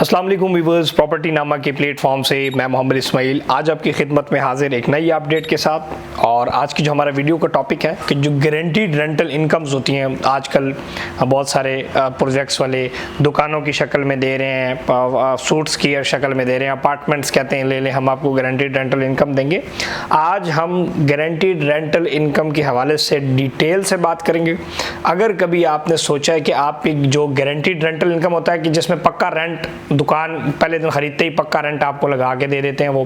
अस्सलाम वालेकुम viewers, property नामा के प्लेटफॉर्म से मैं मोहम्मद इस्माइल आज आपकी खिदमत में हाजिर एक नई अपडेट के साथ। और आज की जो हमारा वीडियो का टॉपिक है कि जो गारंटीड रेंटल इनकम्स होती हैं, आजकल बहुत सारे प्रोजेक्ट्स वाले दुकानों की शक्ल में दे रहे हैं, सूट्स की शक्ल में दे रहे हैं, अपार्टमेंट्स कहते हैं ले लें हम आपको गारंटीड रेंटल इनकम देंगे। आज हम गारंटीड रेंटल इनकम के हवाले से डिटेल से बात करेंगे। अगर कभी आपने सोचा है कि आप जो गारंटीड रेंटल इनकम होता है कि जिसमें पक्का रेंट, दुकान पहले दिन खरीदते ही पक्का रेंट आपको लगा के दे देते हैं, वो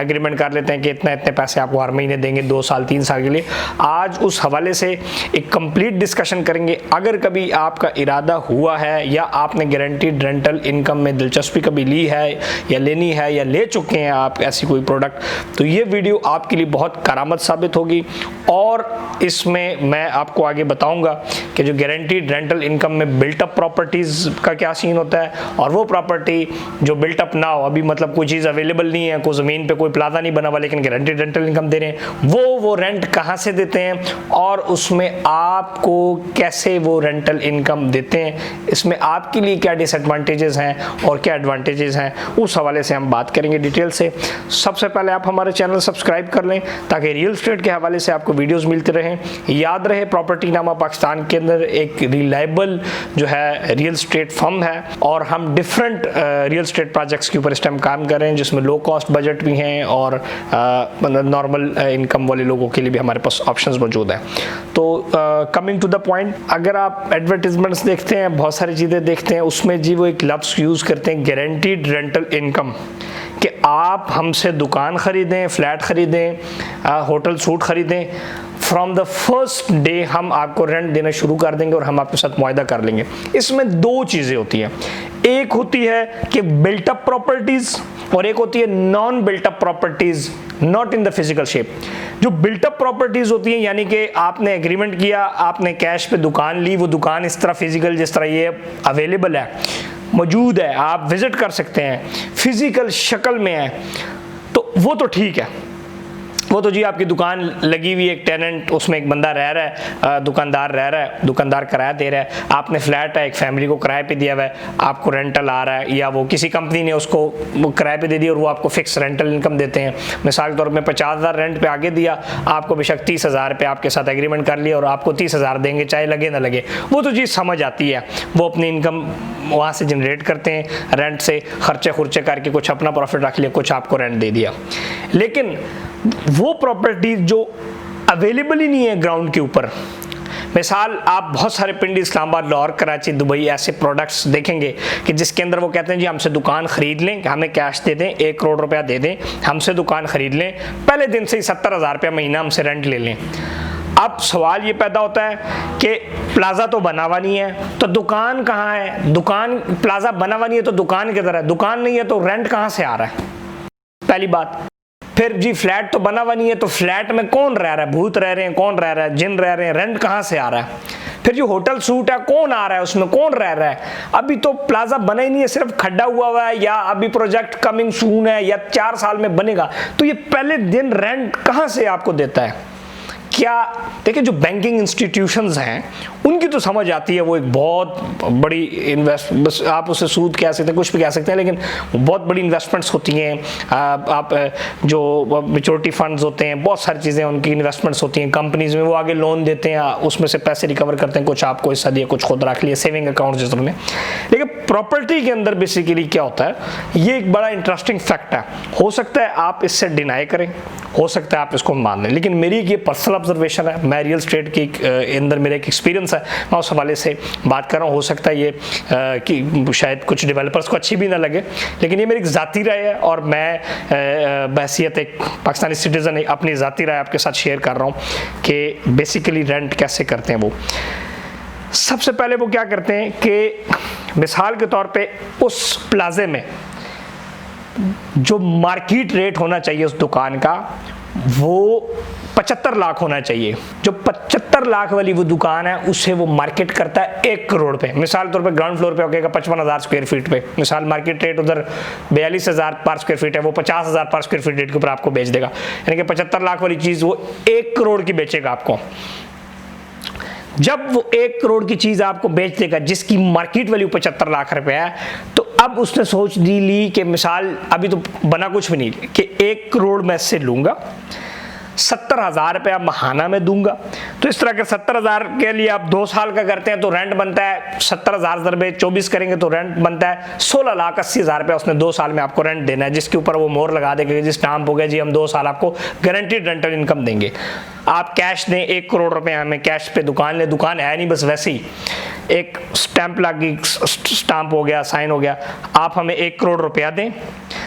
एग्रीमेंट कर लेते हैं कि इतने इतने पैसे आपको हर महीने देंगे 2 साल 3 साल के लिए। आज उस हवाले से एक कंप्लीट डिस्कशन करेंगे। अगर कभी आपका इरादा हुआ है या आपने गारंटीड रेंटल इनकम में दिलचस्पी कभी ली है या लेनी है या ले चुके हैं आप ऐसी कोई प्रोडक्ट, तो ये वीडियो आपके लिए बहुत करामत साबित होगी। और इसमें मैं आपको आगे बताऊंगा कि जो गारंटीड रेंटल इनकम में बिल्टअप प्रॉपर्टीज का क्या सीन होता है और वो प्रॉपर्टी जो बिल्टअप ना हो, अभी मतलब कोई चीज़ अवेलेबल नहीं है, कोई ज़मीन पे कोई प्लाजा नहीं बना हुआ लेकिन गारंटीड रेंटल इनकम दे रहे हैं, वो रेंट कहाँ से देते हैं और उसमें आपको कैसे वो रेंटल इनकम देते हैं, इसमें आपके लिए क्या डिसएडवांटेजेस हैं और क्या एडवांटेजेस हैं, उस हवाले से हम बात करेंगे डिटेल से। सबसे पहले आप हमारे चैनल सब्सक्राइब कर लें ताकि रियल एस्टेट के हवाले से आपको वीडियोज़ मिलते रहें। याद रहे प्रॉपर्टी नामा पाकिस्तान के अंदर एक रिलायबल जो है रियल एस्टेट फर्म है और हम डिफरेंट रियल एस्टेट प्रोजेक्ट्स के ऊपर इस टाइम काम कर रहे हैं जिसमें लो कॉस्ट बजट भी हैं और नॉर्मल इनकम वाले लोगों के लिए भी हमारे पास ऑप्शंस मौजूद हैं। तो कमिंग टू द पॉइंट, अगर आप एडवर्टीजमेंट्स देखते हैं, बहुत सारी चीज़ें देखते हैं, उसमें जी वो एक लफ्ज़ यूज़ करते हैं गारंटीड रेंटल इनकम, कि आप हमसे दुकान ख़रीदें, फ्लैट ख़रीदें, होटल सूट ख़रीदें, फ्रॉम द फर्स्ट डे हम आपको रेंट देना शुरू कर देंगे और हम आपके साथ मुआहदा कर लेंगे। इसमें 2 चीज़ें होती हैं, एक होती है कि बिल्टअप प्रॉपर्टीज़ और एक होती है non built up properties not in the physical shape. जो बिल्टअप प्रॉपर्टीज़ होती हैं यानी कि आपने एग्रीमेंट किया, आपने कैश पे दुकान ली, वो दुकान इस तरह फिजिकल जिस तरह ये अवेलेबल है, मौजूद है, आप विजिट कर सकते हैं, फिजिकल शक्ल में है, तो वो तो ठीक है। वो तो जी आपकी दुकान लगी हुई एक टेनेंट, उसमें एक बंदा रह रहा है, दुकानदार रह रहा है, दुकानदार किराया दे रहा है, आपने फ्लैट है एक फैमिली को किराए पे दिया हुआ है, आपको रेंटल आ रहा है या वो किसी कंपनी ने उसको किराए पे दे दिया और वो आपको फिक्स रेंटल इनकम देते हैं। मिसाल के तौर पर 50,000 रेंट पे आगे दिया, आपको बेशक 30,000 पे आपके साथ एग्रीमेंट कर लिया और आपको 30,000 देंगे चाहे लगे ना लगे, वो तो जी समझ आती है। वो अपनी इनकम वहाँ से जनरेट करते हैं, रेंट से खर्चे खुर्चे करके कुछ अपना प्रॉफिट रख लिया, कुछ आपको रेंट दे दिया। लेकिन वो प्रॉपर्टी जो अवेलेबल ही नहीं है ग्राउंड के ऊपर, मिसाल आप बहुत सारे पिंडी, इस्लामाबाद, लाहौर, कराची, दुबई ऐसे प्रोडक्ट्स देखेंगे कि जिसके अंदर वो कहते हैं जी हमसे दुकान खरीद लें, हमें कैश दे दें, 1 करोड़ रुपया दे दें, हमसे दुकान खरीद लें, पहले दिन से ही 70,000 रुपया महीना हमसे रेंट ले लें। अब सवाल ये पैदा होता है कि प्लाजा तो बना हुआ नहीं है तो दुकान कहाँ है, दुकान प्लाजा बना हुआ नहीं है तो दुकान किधर है, दुकान नहीं है तो रेंट कहाँ से आ रहा है, पहली बात। फिर जी फ्लैट तो बना हुआ नहीं है तो फ्लैट में कौन रह रहा है, भूत रह रहे हैं, कौन रह रहा है, जिन रह रहे हैं, रेंट कहाँ से आ रहा है। फिर जो होटल सूट है कौन आ रहा है, उसमें कौन रह रहा है, अभी तो प्लाजा बना ही नहीं है, सिर्फ खड्डा हुआ है या अभी प्रोजेक्ट कमिंग सून है या 4 साल में बनेगा, तो ये पहले दिन रेंट कहाँ से आपको देता है। क्या देखिए, जो बैंकिंग इंस्टीट्यूशंस हैं उनकी तो समझ आती है, वो एक बहुत बड़ी बस आप उसे सूद कह सकते हैं, कुछ भी कह सकते हैं, लेकिन बहुत बड़ी इन्वेस्टमेंट्स होती हैं। आप जो मैच्योरिटी फंड्स होते हैं, बहुत सारी चीज़ें उनकी इन्वेस्टमेंट्स होती हैं कंपनीज में, वो आगे लोन देते हैं, उसमें से पैसे रिकवर करते हैं, कुछ आपको हिस्सा दिया, कुछ खुद रख लिया, सेविंग अकाउंट जिस तरह में। लेकिन प्रॉपर्टी के अंदर बेसिकली क्या होता है, ये एक बड़ा इंटरेस्टिंग फैक्ट है। हो सकता है आप इससे डिनाई करें, हो सकता है आप इसको मान लें, लेकिन मेरी ये पर्सनल ऑब्जर्वेशन है, मैं रियल एस्टेट के अंदर मेरा एक एक्सपीरियंस है, मैं उस हवाले से बात कर रहा हूँ। हो सकता है ये कि शायद कुछ डेवलपर्स को अच्छी भी ना लगे, लेकिन ये मेरी एक ज़ाती राय है और मैं बहैसियत एक पाकिस्तानी सिटीज़न अपनी ज़ाती राय आपके साथ शेयर कर रहा हूँ कि बेसिकली रेंट कैसे करते हैं। वो सबसे पहले वो क्या करते हैं कि मिसाल के तौर पे उस प्लाजे में जो मार्केट रेट होना चाहिए उस दुकान का, वो 75 लाख होना चाहिए। जो 75 लाख वाली वो दुकान है उसे वो मार्केट करता है 1 करोड़ पे। मिसाल तौर पे ग्राउंड फ्लोर पे होगा 55,000 स्क्वायर फीट पे, मिसाल मार्केट रेट उधर 42,000 पर स्क्वायर फीट है, वो 50,000 पर स्क्वायर फीट रेट के ऊपर आपको बेच देगा, यानी कि 75 लाख वाली चीज़ वो 1 करोड़ की बेचेगा आपको। जब वो 1 करोड़ की चीज आपको बेच देगा जिसकी मार्केट वैल्यू 75 लाख रुपए है, तो अब उसने सोच ली कि मिसाल अभी तो बना कुछ भी नहीं कि 1 करोड़ मैं इससे लूंगा, 70,000 रुपया महाना में दूंगा। तो इस तरह के 70,000 के लिए आप 2 साल का करते हैं तो रेंट बनता है 70,000 24 करेंगे तो रेंट बनता है 16,80,000 रुपया। उसने 2 साल में आपको रेंट देना है, जिसके ऊपर वो मोहर लगा देगा, जिस स्टाम्प हो गया जी हम 2 साल आपको गारंटीड रेंटल इनकम देंगे। आप कैश दें 1 करोड़ रुपए, हमें कैश पे दुकान ले, दुकान है नहीं, बस वैसे ही एक स्टैंप लगी, स्टाम्प हो गया, साइन हो गया, आप हमें 1 करोड़ रुपया दें,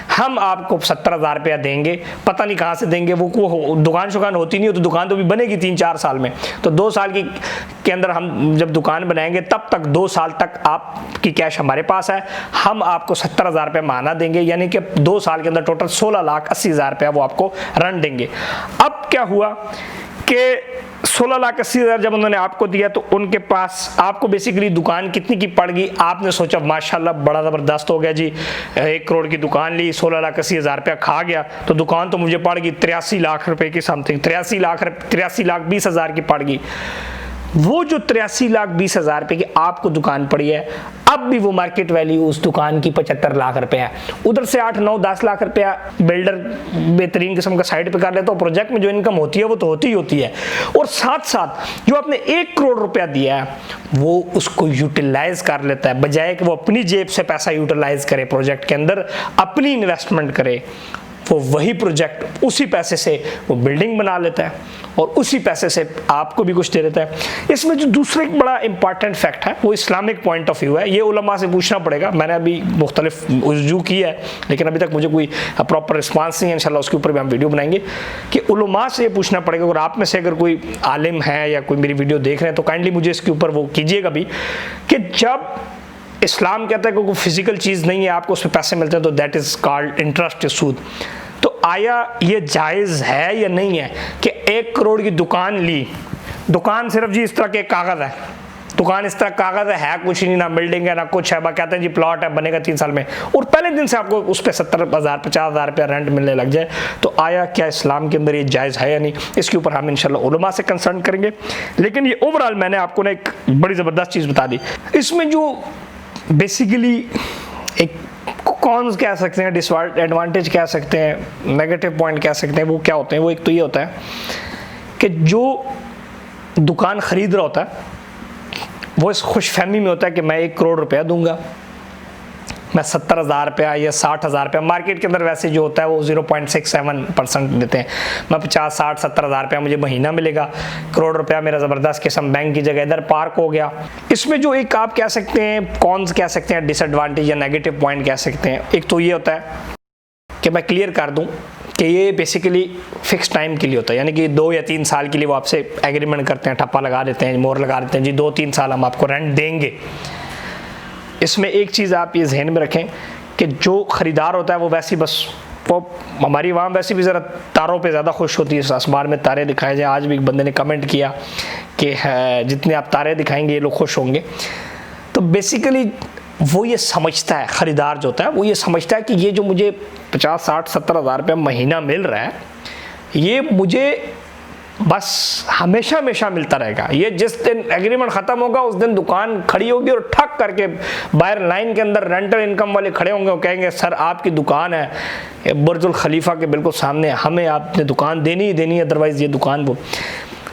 हम आपको 70,000 रुपया देंगे। पता नहीं कहाँ से देंगे, वो दुकान शुकान होती नहीं हो तो दुकान तो भी बनेगी 3-4 साल में, तो 2 साल के अंदर हम जब दुकान बनाएंगे तब तक 2 साल तक आपकी कैश हमारे पास है, हम आपको 70,000 रुपये माना देंगे, यानी कि 2 साल के अंदर टोटल 16,80,000 रुपया वो आपको रन देंगे। अब क्या हुआ कि 16,80,000 जब उन्होंने आपको दिया तो उनके पास आपको बेसिकली दुकान कितनी की पड़ गई, आपने सोचा माशाल्लाह बड़ा ज़बरदस्त हो गया जी, 1 करोड़ की दुकान ली, 16,80,000 रुपया खा गया, तो दुकान तो मुझे पड़ गई 83 लाख रुपए की समथिंग, 83,20,000 की पड़ गई। वो जो 83,20,000 रुपए की आपको दुकान पड़ी है, अब भी वो मार्केट वैल्यू उस दुकान की 75 लाख रुपए है। उधर से 8, 9, 10 लाख रुपया बिल्डर बेहतरीन किस्म का साइड पे कर लेता है, प्रोजेक्ट में जो इनकम होती है वो तो होती ही होती है, और साथ साथ जो आपने 1 करोड़ रुपया दिया है वो उसको यूटिलाइज कर लेता है, बजाय कि वो अपनी जेब से पैसा यूटिलाइज करे, प्रोजेक्ट के अंदर अपनी इन्वेस्टमेंट करे, वो वही प्रोजेक्ट उसी पैसे से वो बिल्डिंग बना लेता है और उसी पैसे से आपको भी कुछ दे देता है। इसमें जो दूसरा एक बड़ा इंपॉर्टेंट फैक्ट है वो इस्लामिक पॉइंट ऑफ व्यू है, ये उलमा से पूछना पड़ेगा, मैंने अभी मुख्तलिफ रुजू की है लेकिन अभी तक मुझे कोई प्रॉपर रिस्पांस नहीं है, इंशाल्लाह उसके ऊपर भी हम वीडियो बनाएंगे कि उलमा से ये पूछना पड़ेगा। और आप में से अगर कोई आलिम है या कोई मेरी वीडियो देख रहे हैं तो काइंडली मुझे इसके ऊपर वो कीजिएगा भी कि जब इस्लाम कहता है कि कोई फिजिकल चीज़ नहीं है, आपको उस पर पैसे मिलते हैं, तो दैट इज़ कॉल्ड इंटरेस्ट सूद। तो आया ये जायज़ है या नहीं है कि 1 करोड़ की दुकान ली, दुकान सिर्फ जी इस तरह के कागज़ है, दुकान इस तरह कागज़ है कुछ नहीं, ना बिल्डिंग है ना कुछ है, कहते हैं जी प्लॉट है बनेगा 3 साल में, और पहले दिन से आपको उस पर 70,000 50,000 रुपया रेंट मिलने लग जाए, तो आया क्या इस्लाम के अंदर ये जायज़ है या नहीं, इसके ऊपर हम इंशाल्लाह उलमा से कंसल्ट करेंगे। लेकिन ये ओवरऑल मैंने आपको ना एक बड़ी ज़बरदस्त चीज़ बता दी। इसमें जो बेसिकली एक कॉन्स कह सकते हैं, डिसएडवांटेज कह सकते हैं, नेगेटिव पॉइंट कह सकते हैं, वो क्या होते हैं, वो एक तो ये होता है कि जो दुकान खरीद रहा होता है वो इस खुशफहमी में होता है कि मैं 1 करोड़ रुपया दूंगा, मैं 70,000 रुपया या 60,000 रुपया, मार्केट के अंदर वैसे जो होता है वो 0.67% देते हैं, मैं 50, 60, 70,000 रुपया मुझे महीना मिलेगा, करोड़ रुपया मेरा ज़बरदस्त किस्म बैंक की जगह इधर पार्क हो गया। इसमें जो एक आप कह सकते हैं कॉन्स कह सकते हैं, डिसएडवांटेज या नेगेटिव पॉइंट कह सकते हैं, एक तो ये होता है कि मैं क्लियर कर दूँ कि ये बेसिकली फिक्स टाइम के लिए होता है, यानी कि 2 या 3 साल के लिए वो आपसे एग्रीमेंट करते हैं, ठप्पा लगा देते हैं, मोहर लगा देते हैं जी 2-3 साल हम आपको रेंट देंगे। इसमें एक चीज़ आप ये जहन में रखें कि जो ख़रीदार होता है वो वैसे ही बस, वो हमारी आवाम वैसे भी ज़रा तारों पे ज़्यादा खुश होती है, इस आसमान में तारे दिखाए जाए। आज भी एक बंदे ने कमेंट किया कि जितने आप तारे दिखाएंगे ये लोग खुश होंगे। तो बेसिकली वो ये समझता है, ख़रीदार जो होता है वो ये समझता है कि ये जो मुझे 50, 60, 70,000 रुपया महीना मिल रहा है ये मुझे बस हमेशा हमेशा मिलता रहेगा, ये जिस दिन एग्रीमेंट ख़त्म होगा उस दिन दुकान खड़ी होगी और ठक करके बाहर लाइन के अंदर रेंटल इनकम वाले खड़े होंगे, वो कहेंगे सर आपकी दुकान है बुर्जुल खलीफा के बिल्कुल सामने, हमें आपने दुकान देनी ही देनी है, अदरवाइज़ ये दुकान वो।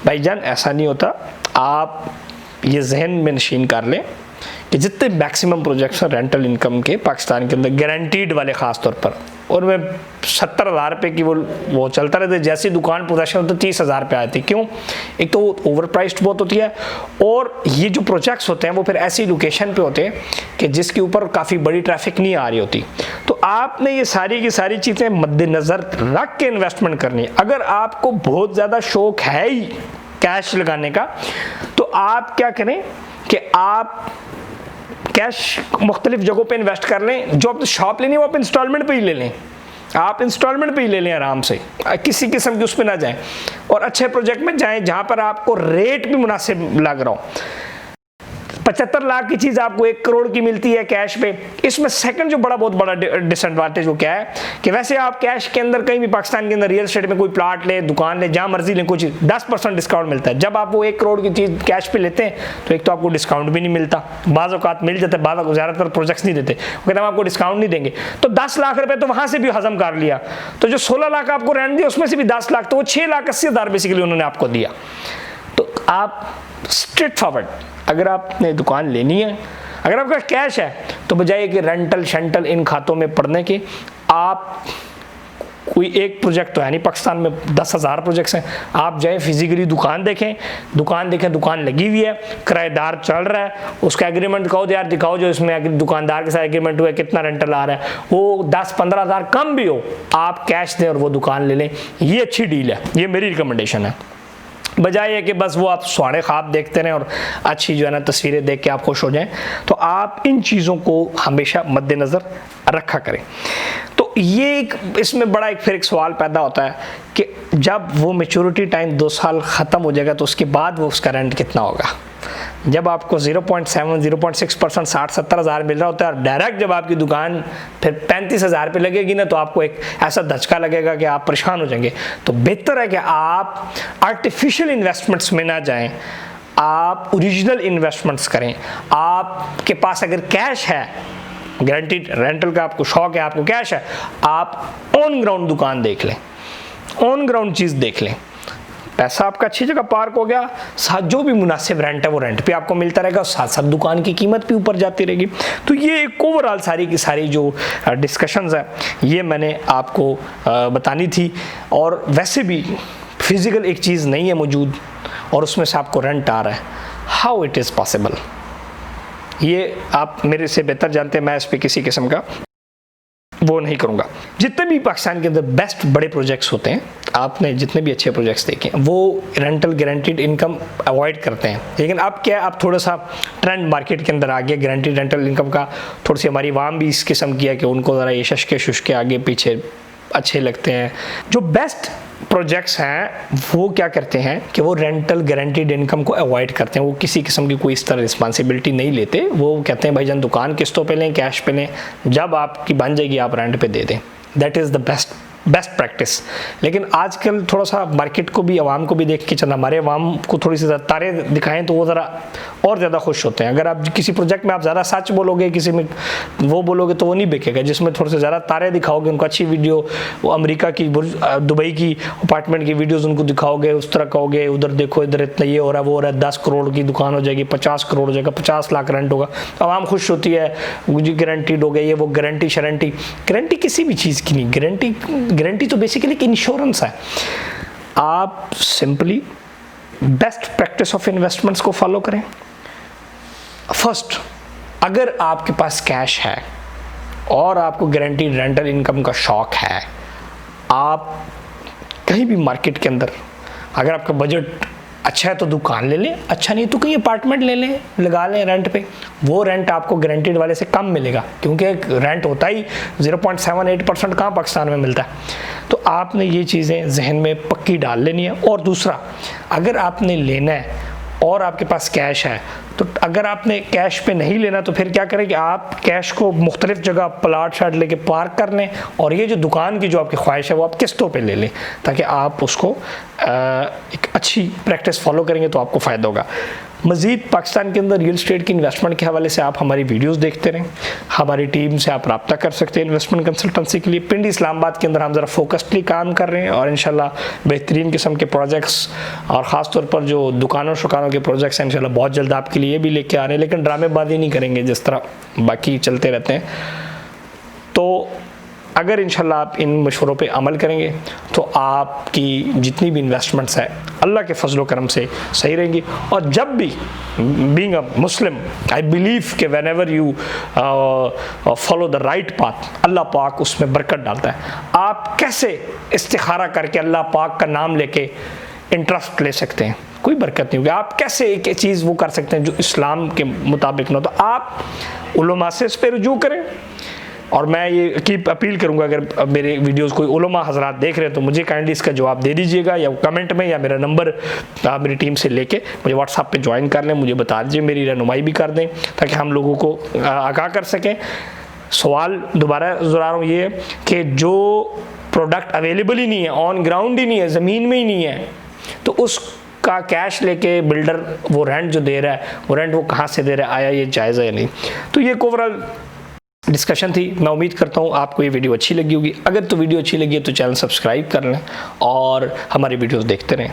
भाईजान ऐसा नहीं होता, आप ये जहन में नशीन कर लें कि जितने मैक्सिमम प्रोजेक्ट्स हैं रेंटल इनकम के पाकिस्तान के अंदर गारंटीड वाले ख़ास तौर पर, और मैं 70,000 रुपये की वो चलता रहता है, जैसी दुकान पोजेशन होती है 30,000 रुपये आती है। क्यों? एक तो ओवर प्राइस्ड बहुत होती है, और ये जो प्रोजेक्ट्स होते हैं वो फिर ऐसी लोकेशन पे होते हैं कि जिसके ऊपर काफ़ी बड़ी ट्रैफिक नहीं आ रही होती। तो आपने ये सारी की सारी चीज़ें मद्देनज़र रख के इन्वेस्टमेंट करनी है। अगर आपको बहुत ज़्यादा शौक है ही कैश लगाने का, तो आप क्या करें कि आप कैश मुख्तलिफ जगहों पे इन्वेस्ट कर लें। जो आप शॉप लेनी है वो आप इंस्टॉलमेंट पे ही ले लें, आप इंस्टॉलमेंट पे ही ले लें आराम से, किसी किस्म की उस पर ना जाएं, और अच्छे प्रोजेक्ट में जाएं जहां पर आपको रेट भी मुनासिब लग रहा हो। 75 लाख की चीज आपको 1 करोड़ की मिलती है कैश पे। इसमें सेकंड जो बहुत बड़ा डिसएडवांटेज वो क्या है कि वैसे आप कैश के अंदर कहीं भी पाकिस्तान के अंदर रियल एस्टेट में कोई प्लॉट ले, दुकान ले, जहां मर्जी ले, कुछ 10% डिस्काउंट मिलता है। जब आप वो 1 करोड़ की चीज कैश पे लेते हैं तो एक तो आपको डिस्काउंट भी नहीं मिलता, बाज़ औक़ात मिल जाता है, बाज़ ज़्यादातर प्रोजेक्ट्स नहीं देते, कहते हम आपको डिस्काउंट नहीं देंगे। तो 10 लाख रुपए तो वहां से भी हजम कर लिया, तो जो 16 लाख आपको रेंट दिया उसमें से भी 10 लाख, तो वो 6,80,000 बेसिकली उन्होंने आपको दिया। तो आप स्ट्रेट फॉरवर्ड, अगर आपने दुकान लेनी है, अगर आपका कैश है, तो बजाय कि रेंटल शेंटल इन खातों में पड़ने के, आप कोई एक प्रोजेक्ट तो है नहीं पाकिस्तान में, 10,000 प्रोजेक्ट्स हैं, आप जाए फिजिकली दुकान देखें, दुकान लगी हुई है, किराएदार चल रहा है, उसका एग्रीमेंट दिखाओ यार, दिखाओ जो इसमें दुकानदार के साथ एग्रीमेंट हुआ है, कितना रेंटल आ रहा है, वो 10-15 हज़ार कम भी हो, आप कैश दें और वो दुकान ले लें। ये अच्छी डील है, ये मेरी रिकमेंडेशन है। बजाय है कि बस वो आप स्वाड़े ख्वाब देखते रहें और अच्छी जो है ना तस्वीरें देख के आप खुश हो जाएं। तो आप इन चीज़ों को हमेशा मद्देनज़र रखा करें। तो ये एक इसमें बड़ा फिर एक सवाल पैदा होता है कि जब वो मैच्योरिटी टाइम 2 साल ख़त्म हो जाएगा तो उसके बाद वो उसका रेंट कितना होगा। जब आपको 0.6% 60-70 हज़ार मिल रहा होता है और डायरेक्ट जब आपकी दुकान फिर 35 हज़ार पे लगेगी ना, तो आपको एक ऐसा धचका लगेगा कि आप परेशान हो जाएंगे। तो बेहतर है कि आप आर्टिफिशियल इन्वेस्टमेंट्स में ना जाएं, आप ओरिजिनल इन्वेस्टमेंट्स करें। आपके पास अगर कैश है, गारंटीड रेंटल का आपको शौक है, आपको कैश है, आप ऑन ग्राउंड दुकान देख लें, ऑन ग्राउंड चीज़ देख लें, पैसा आपका अच्छी जगह पार्क हो गया, साथ जो भी मुनासिब रेंट है वो रेंट पे आपको मिलता रहेगा, साथ साथ दुकान की कीमत भी ऊपर जाती रहेगी। तो ये एक ओवरऑल सारी की सारी जो डिस्कशंस है ये मैंने आपको बतानी थी। और वैसे भी फिजिकल एक चीज़ नहीं है मौजूद और उसमें से आपको रेंट आ रहा है, हाउ इट इज़ पॉसिबल, ये आप मेरे से बेहतर जानते हैं, मैं इस पर किसी किस्म का वो नहीं करूँगा। जितने भी पाकिस्तान के अंदर बेस्ट बड़े प्रोजेक्ट्स होते हैं, आपने जितने भी अच्छे प्रोजेक्ट्स देखे वो रेंटल गारंटीड इनकम अवॉइड करते हैं। लेकिन अब क्या है, आप थोड़ा सा ट्रेंड मार्केट के अंदर आ गया गारंटीड रेंटल इनकम का, थोड़ी सी हमारी आवाम भी इस किस्म की है कि उनको ज़रा ये शशके शुशके आगे पीछे अच्छे लगते हैं। जो बेस्ट प्रोजेक्ट्स हैं वो क्या करते हैं कि वो रेंटल गारंटीड इनकम को अवॉइड करते हैं, वो किसी किस्म की कोई इस तरह रिस्पॉन्सिबिलिटी नहीं लेते। वो कहते हैं भाईजान दुकान किस्तों पे लें, कैश पे लें, जब आपकी बन जाएगी आप रेंट पे दे दें। That is the best practice. लेकिन आजकल थोड़ा सा मार्केट को भी, आवाम को भी देख के चलना, हमारे आवाम को थोड़ी सी तारे दिखाएं तो वो ज़रा और ज़्यादा खुश होते हैं। अगर आप किसी प्रोजेक्ट में आप ज़्यादा सच बोलोगे, किसी में वो बोलोगे तो वो नहीं बिकेगा। जिसमें थोड़े से ज़्यादा तारे दिखाओगे, उनको अच्छी वीडियो, वो अमेरिका की, दुबई की अपार्टमेंट की वीडियोज़ उनको दिखाओगे, उस तरह कहोगे उधर देखो इधर इतना ये हो रहा है वो हो रहा है, 10 करोड़ की दुकान हो जाएगी, 50 करोड़ हो जाएगा, 50 लाख रेंट होगा, आवाम खुश होती है, मुझे गारंटीड हो गया ये वो। गारंटी किसी भी चीज़ की नहीं, गारंटी तो बेसिकली एक इंश्योरेंस है। आप simply best practice of investments को फॉलो करें। फर्स्ट, अगर आपके पास कैश है और आपको गारंटीड रेंटल इनकम का शौक है, आप कहीं भी मार्केट के अंदर, अगर आपका बजट अच्छा है तो दुकान ले लें, अच्छा नहीं तो कहीं अपार्टमेंट ले लें, लगा लें रेंट पे। वो रेंट आपको गारंटीड वाले से कम मिलेगा, क्योंकि रेंट होता ही 0.78% कहाँ पाकिस्तान में मिलता है। तो आपने ये चीज़ें जहन में पक्की डाल लेनी है। और दूसरा, अगर आपने लेना है और आपके पास कैश है, तो अगर आपने कैश पे नहीं लेना तो फिर क्या करें कि आप कैश को मुख्तलिफ जगह प्लाट शाट लेके पार्क कर लें, और ये जो दुकान की जो आपकी ख्वाहिश है वो आप किस्तों पे ले लें, ताकि आप उसको एक अच्छी प्रैक्टिस फॉलो करेंगे तो आपको फ़ायदा होगा। मज़ीद पाकिस्तान के अंदर रियल एस्टेट की इन्वेस्टमेंट के हवाले से आप हमारी वीडियोस देखते रहें, हमारी टीम से आप रब्ता कर सकते हैं इन्वेस्टमेंट कंसल्टेंसी के लिए। पिंडी इस्लामाबाद के अंदर हम ज़रा फोकस्डली काम कर रहे हैं और इंशाल्लाह बेहतरीन किस्म के प्रोजेक्ट्स, और ख़ास तौर पर जो दुकानों शुकानों के प्रोजेक्ट्स हैं इंशाल्लाह बहुत जल्द आपके लिए भी लेके आ रहे हैं। लेकिन ड्रामेबाजी नहीं करेंगे जिस तरह बाकी चलते रहते हैं। तो अगर इंशाल्लाह आप इन मशवरों पे अमल करेंगे तो आपकी जितनी भी इन्वेस्टमेंट्स है अल्लाह के फजलो करम से सही रहेंगी। और जब भी being a Muslim I believe कि whenever you follow the right path, अल्लाह पाक उसमें बरकत डालता है। आप कैसे इस्तिखारा करके अल्लाह पाक का नाम लेके इंटरेस्ट ले सकते हैं, कोई बरकत नहीं होगी। आप कैसे एक चीज़ वो कर सकते हैं जो इस्लाम के मुताबिक ना हो, तो आप उलमा से इस पर रुजू करें, और मैं ये की अपील करूंगा, अगर मेरे वीडियोस कोई उलमा हजरात देख रहे हैं तो मुझे काइंडली इसका जवाब दे दीजिएगा, या कमेंट में, या मेरा नंबर आप मेरी टीम से लेके मुझे व्हाट्सएप पे ज्वाइन कर लें, मुझे बता दीजिए, मेरी रहनुमाई भी कर दें ताकि हम लोगों को आगाह कर सकें। सवाल दोबारा दोहरा रहा हूँ ये कि जो प्रोडक्ट अवेलेबल ही नहीं है, ऑन ग्राउंड ही नहीं है, ज़मीन में ही नहीं है, तो उसका कैश लेके बिल्डर वो रेंट जो दे रहा है, वो रेंट वो कहाँ से दे रहा है, आया ये जायज़ है या नहीं। तो ये ओवरऑल डिस्कशन थी। मैं उम्मीद करता हूँ आपको ये वीडियो अच्छी लगी होगी। अगर तो वीडियो अच्छी लगी है तो चैनल सब्सक्राइब कर लें और हमारी वीडियोस देखते रहें।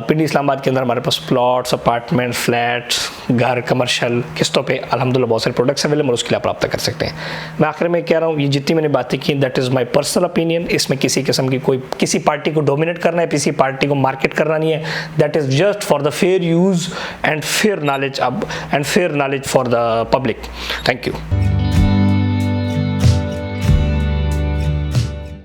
पिंडी इस्लामाबाद के अंदर हमारे पास प्लॉट्स, अपार्टमेंट, फ्लैट्स, घर, कमर्शियल किस्तों पे अल्हम्दुलिल्लाह बहुत सारे प्रोडक्ट्स अवेलेबल और उसके लिए आप रब्ता कर सकते हैं। मैं आखिर में कह रहा हूँ, ये जितनी मैंने बातें की that is my personal opinion. इसमें किसी किस्म की कोई किसी पार्टी को डोमिनेट करना है, किसी पार्टी को मार्केट करना नहीं है। That is just for the fair use and fair knowledge for the public. Thank you.